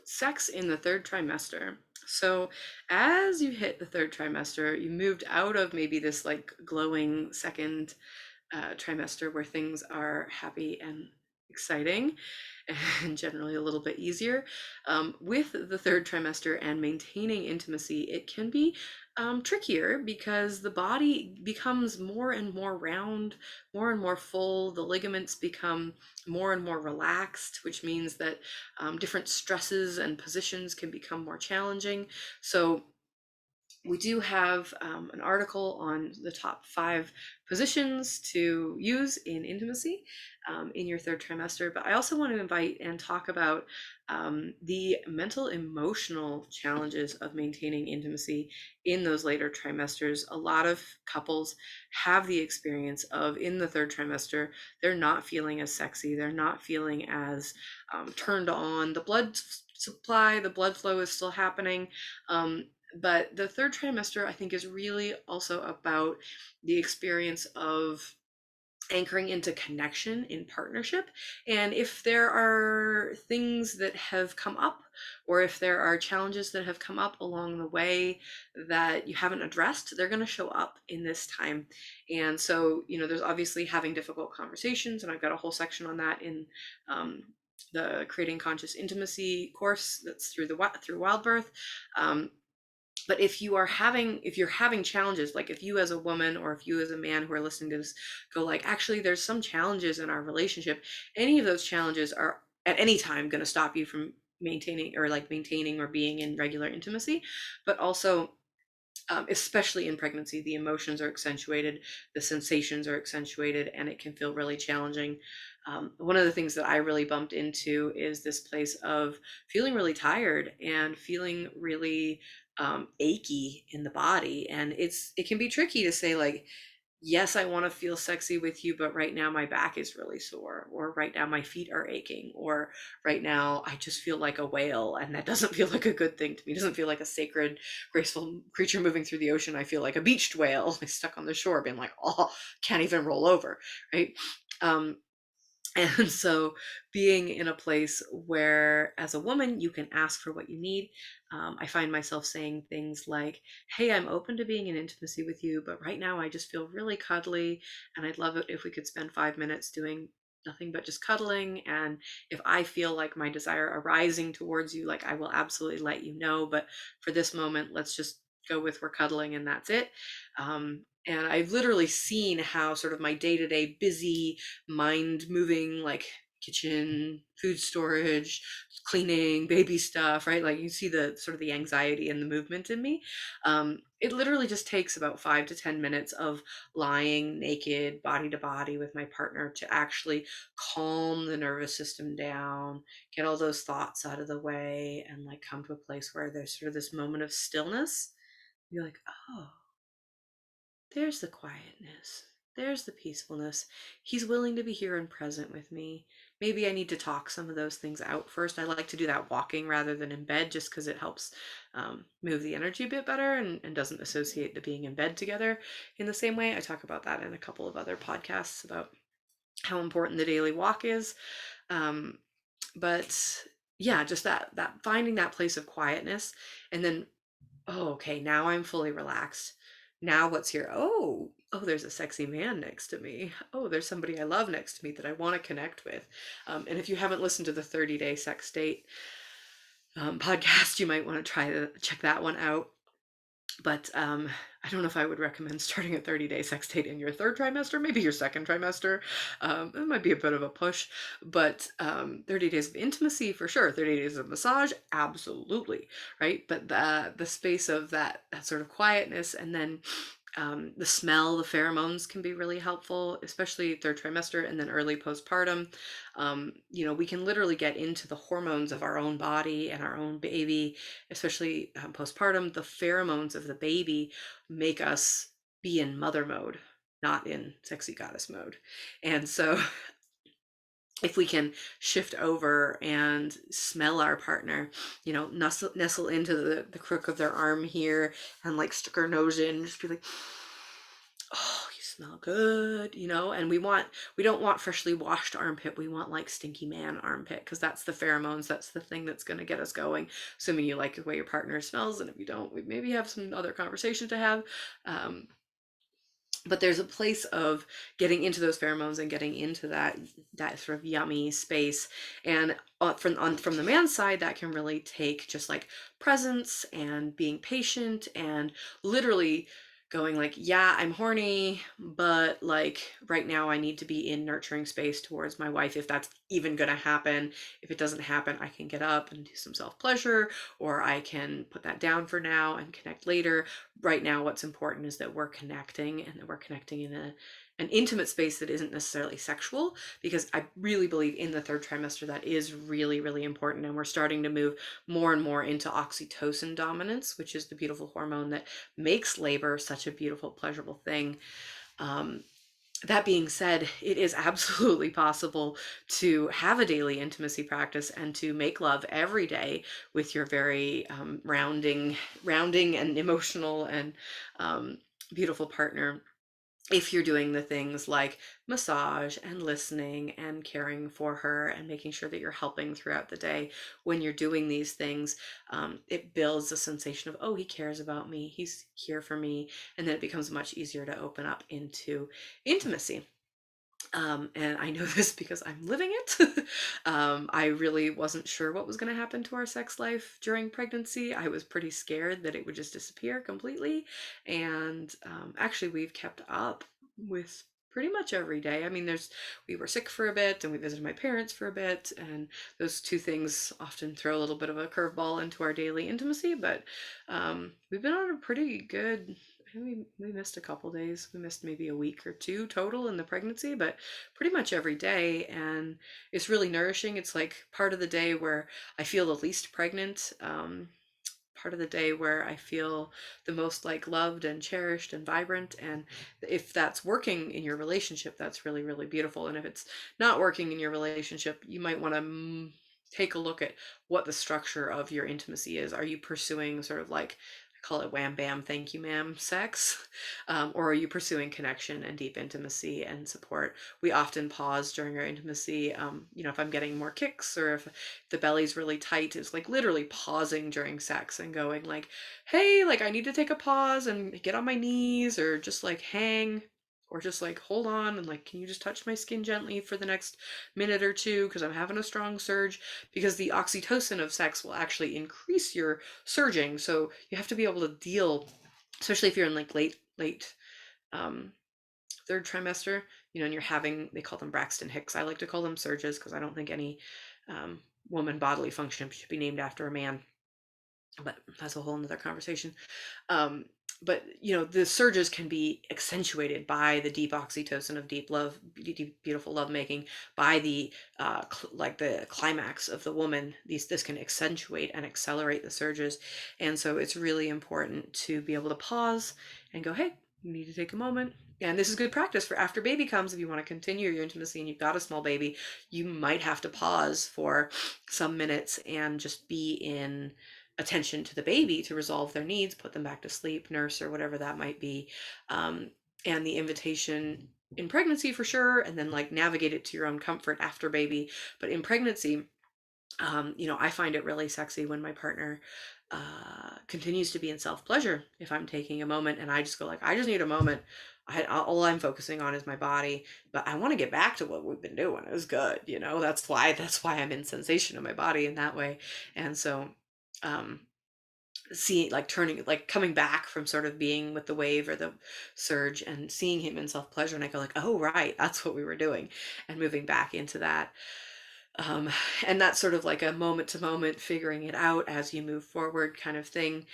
sex in the third trimester. So as you hit the third trimester, you moved out of maybe this like glowing second trimester where things are happy and exciting and generally a little bit easier. With the third trimester and maintaining intimacy, it can be trickier because the body becomes more and more round, more and more full. The ligaments become more and more relaxed, which means that different stresses and positions can become more challenging. So we do have an article on the top 5 positions to use in intimacy in your third trimester, but I also want to invite and talk about the mental emotional challenges of maintaining intimacy in those later trimesters. A lot of couples have the experience of in the third trimester, they're not feeling as sexy, they're not feeling as turned on. The blood supply, the blood flow is still happening. But the third trimester, I think, is really also about the experience of anchoring into connection in partnership. And if there are things that have come up, or if there are challenges that have come up along the way that you haven't addressed, they're going to show up in this time. And so, there's obviously having difficult conversations, and I've got a whole section on that in the Creating Conscious Intimacy course that's through Wildbirth. But if you're having challenges, like if you as a woman or if you as a man who are listening to this go like, actually, there's some challenges in our relationship, any of those challenges are at any time going to stop you from maintaining or being in regular intimacy. But also, especially in pregnancy, the emotions are accentuated, the sensations are accentuated, and it can feel really challenging. One of the things that I really bumped into is this place of feeling really tired and feeling really achy in the body. And it can be tricky to say, like, yes, I want to feel sexy with you, but right now my back is really sore, or right now my feet are aching, or right now I just feel like a whale, and that doesn't feel like a good thing to me. It doesn't feel like a sacred, graceful creature moving through the ocean. I feel like a beached whale stuck on the shore being like, oh, can't even roll over, right? And so being in a place where, as a woman, you can ask for what you need. I find myself saying things like, hey, I'm open to being in intimacy with you, but right now I just feel really cuddly, and I'd love it if we could spend 5 minutes doing nothing but just cuddling. And if I feel like my desire arising towards you, like, I will absolutely let you know. But for this moment, let's just go with we're cuddling and that's it. And I've literally seen how sort of my day-to-day busy mind moving, like kitchen, food storage, cleaning, baby stuff, right? Like, you see the sort of the anxiety and the movement in me. It literally just takes about 5 to 10 minutes of lying naked, body to body with my partner to actually calm the nervous system down, get all those thoughts out of the way, and like come to a place where there's sort of this moment of stillness. You're like, oh, there's the quietness. There's the peacefulness. He's willing to be here and present with me. Maybe I need to talk some of those things out first. I like to do that walking rather than in bed, just because it helps move the energy a bit better, and doesn't associate the being in bed together in the same way. I talk about that in a couple of other podcasts about how important the daily walk is. Um, but yeah, just that finding that place of quietness, and then, oh, okay, now I'm fully relaxed. Now what's here? Oh, there's a sexy man next to me. Oh, there's somebody I love next to me that I want to connect with. And if you haven't listened to the 30-day sex date podcast, you might want to try to check that one out. But I don't know if I would recommend starting a 30-day sex date in your third trimester, maybe your second trimester. It might be a bit of a push, but 30 days of intimacy for sure. 30 days of massage, absolutely, right? But the space of that sort of quietness, and then the smell, the pheromones can be really helpful, especially third trimester and then early postpartum. We can literally get into the hormones of our own body and our own baby, especially postpartum. The pheromones of the baby make us be in mother mode, not in sexy goddess mode. And so if we can shift over and smell our partner, nestle into the crook of their arm here and like stick our nose in and just be like, oh, smell good, and we don't want freshly washed armpit. We want like stinky man armpit, because that's the pheromones. That's the thing that's going to get us going. Assuming you like the way your partner smells. And if you don't, we maybe have some other conversation to have. But there's a place of getting into those pheromones and getting into that sort of yummy space. And from the man's side, that can really take just like presence and being patient and literally going like, yeah, I'm horny, but like right now I need to be in nurturing space towards my wife, if that's even going to happen. If it doesn't happen, I can get up and do some self-pleasure, or I can put that down for now and connect later. Right now, what's important is that we're connecting, and that we're connecting in an intimate space that isn't necessarily sexual, because I really believe in the third trimester that is really, really important. And we're starting to move more and more into oxytocin dominance, which is the beautiful hormone that makes labor such a beautiful, pleasurable thing. That being said, it is absolutely possible to have a daily intimacy practice and to make love every day with your very rounding and emotional and beautiful partner, if you're doing the things like massage and listening and caring for her and making sure that you're helping throughout the day. When you're doing these things, it builds a sensation of, oh, he cares about me, he's here for me. And then it becomes much easier to open up into intimacy. And I know this because I'm living it. I really wasn't sure what was going to happen to our sex life during pregnancy. I was pretty scared that it would just disappear completely. And actually, we've kept up with pretty much every day. I mean, we were sick for a bit and we visited my parents for a bit. And those two things often throw a little bit of a curveball into our daily intimacy. But we've been on a pretty good. We missed a couple days. We missed maybe a week or two total in the pregnancy, but pretty much every day. And it's really nourishing. It's like part of the day where I feel the least pregnant, part of the day where I feel the most like loved and cherished and vibrant. And if that's working in your relationship, that's really, really beautiful. And if it's not working in your relationship, you might want to take a look at what the structure of your intimacy is. Are you pursuing sort of like, call it wham bam thank you ma'am sex, or are you pursuing connection and deep intimacy and support? We often pause during our intimacy. If I'm getting more kicks, or if the belly's really tight, it's like literally pausing during sex and going like, hey, like I need to take a pause and get on my knees, or just like hang, or just like hold on and like, can you just touch my skin gently for the next minute or two, because I'm having a strong surge. Because the oxytocin of sex will actually increase your surging. So you have to be able to deal, especially if you're in like late third trimester, and you're having, they call them Braxton Hicks. I like to call them surges, because I don't think any woman bodily function should be named after a man, but that's a whole nother conversation. But the surges can be accentuated by the deep oxytocin of deep love, deep, beautiful love making, by the like the climax of the woman. This can accentuate and accelerate the surges. And so it's really important to be able to pause and go, hey, you need to take a moment. And this is good practice for after baby comes. If you want to continue your intimacy and you've got a small baby, you might have to pause for some minutes and just be in attention to the baby to resolve their needs, put them back to sleep, nurse, or whatever that might be. And the invitation in pregnancy for sure, and then like navigate it to your own comfort after baby. But in pregnancy, I find it really sexy when my partner continues to be in self-pleasure. If I'm taking a moment and I just go like, I just need a moment. All I'm focusing on is my body, but I want to get back to what we've been doing. It was good, that's why I'm in sensation of my body in that way. And so um seeing like turning, like coming back from sort of being with the wave or the surge and seeing him in self-pleasure, and I go like, oh right, that's what we were doing, and moving back into that. um, and that's sort of like a moment to moment figuring it out as you move forward kind of thing.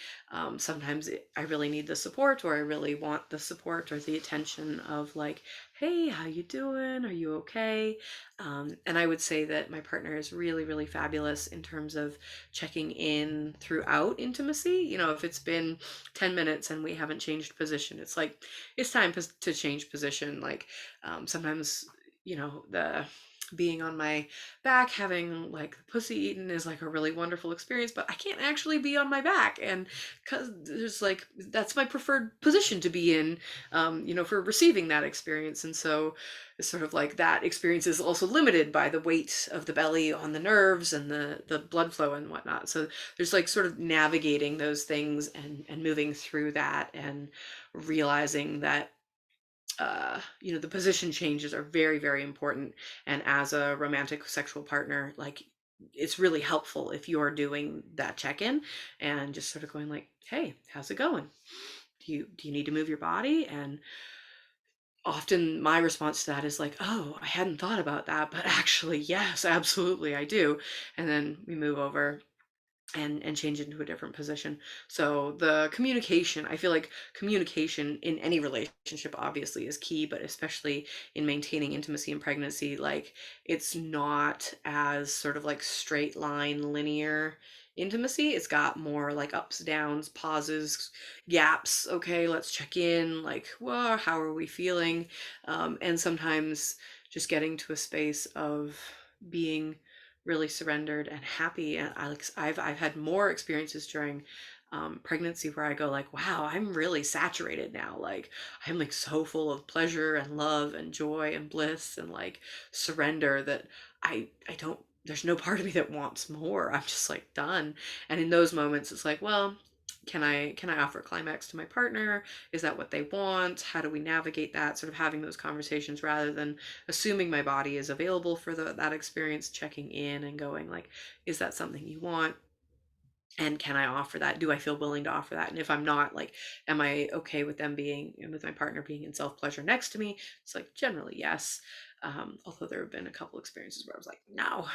Sometimes I really need the support, or I really want the support or the attention of like, hey, how you doing, are you okay? And I would say that my partner is really, really fabulous in terms of checking in throughout intimacy. If it's been 10 minutes and we haven't changed position, it's like, it's time to change position. Like sometimes the being on my back, having like the pussy eaten is like a really wonderful experience, but I can't actually be on my back. And because there's like, that's my preferred position to be in, for receiving that experience. And so it's sort of like that experience is also limited by the weight of the belly on the nerves and the blood flow and whatnot. So there's like sort of navigating those things and moving through that and realizing that the position changes are very, very important. And as a romantic sexual partner, like it's really helpful if you're doing that check-in and just sort of going like, hey, how's it going? Do you need to move your body? And often my response to that is like, oh, I hadn't thought about that, but actually, yes, absolutely, I do. And then we move over and change into a different position. So the communication, I feel like communication in any relationship obviously is key, but especially in maintaining intimacy in pregnancy, like it's not as sort of like straight line linear intimacy. It's got more like ups, downs, pauses, gaps. Okay, let's check in, like, well, how are we feeling? And sometimes just getting to a space of being really surrendered and happy. And I've had more experiences during pregnancy where I go like, wow, I'm really saturated now. Like I'm like so full of pleasure and love and joy and bliss and like surrender that I don't. There's no part of me that wants more. I'm just like done. And in those moments, it's like, well, can I offer climax to my partner? Is that what they want? How do we navigate that? Sort of having those conversations rather than assuming my body is available for that experience, checking in and going like, is that something you want? And can I offer that? Do I feel willing to offer that? And if I'm not, like, am I okay with them being, and with my partner being in self pleasure next to me? It's like generally yes. Although there have been a couple experiences where I was like, no,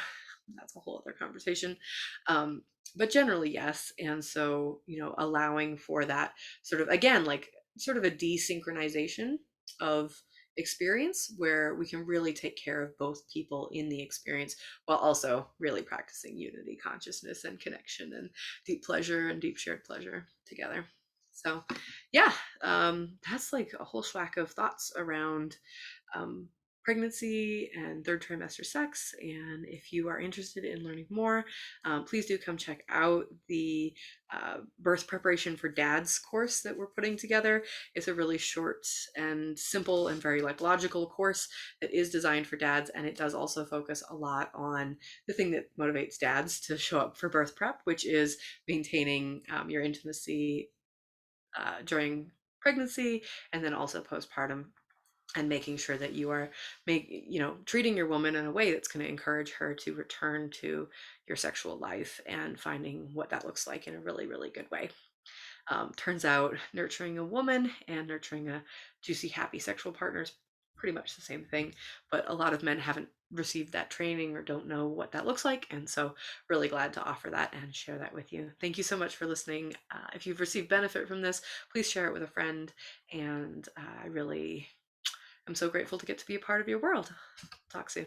that's a whole other conversation. Um, but generally yes. And so, allowing for that sort of, again, like sort of a desynchronization of experience where we can really take care of both people in the experience while also really practicing unity consciousness and connection and deep pleasure and deep shared pleasure together. So yeah, that's like a whole schwack of thoughts around um, pregnancy and third trimester sex. And if you are interested in learning more, please do come check out the birth preparation for dads course that we're putting together. It's a really short and simple and very like logical course that is designed for dads, and it does also focus a lot on the thing that motivates dads to show up for birth prep, which is maintaining your intimacy during pregnancy and then also postpartum, and making sure that you are treating your woman in a way that's going to encourage her to return to your sexual life and finding what that looks like in a really, really good way. Turns out nurturing a woman and nurturing a juicy, happy sexual partner is pretty much the same thing, but a lot of men haven't received that training or don't know what that looks like. And so, really glad to offer that and share that with you. Thank you so much for listening. If you've received benefit from this, please share it with a friend. And I really am so grateful to get to be a part of your world. Talk soon.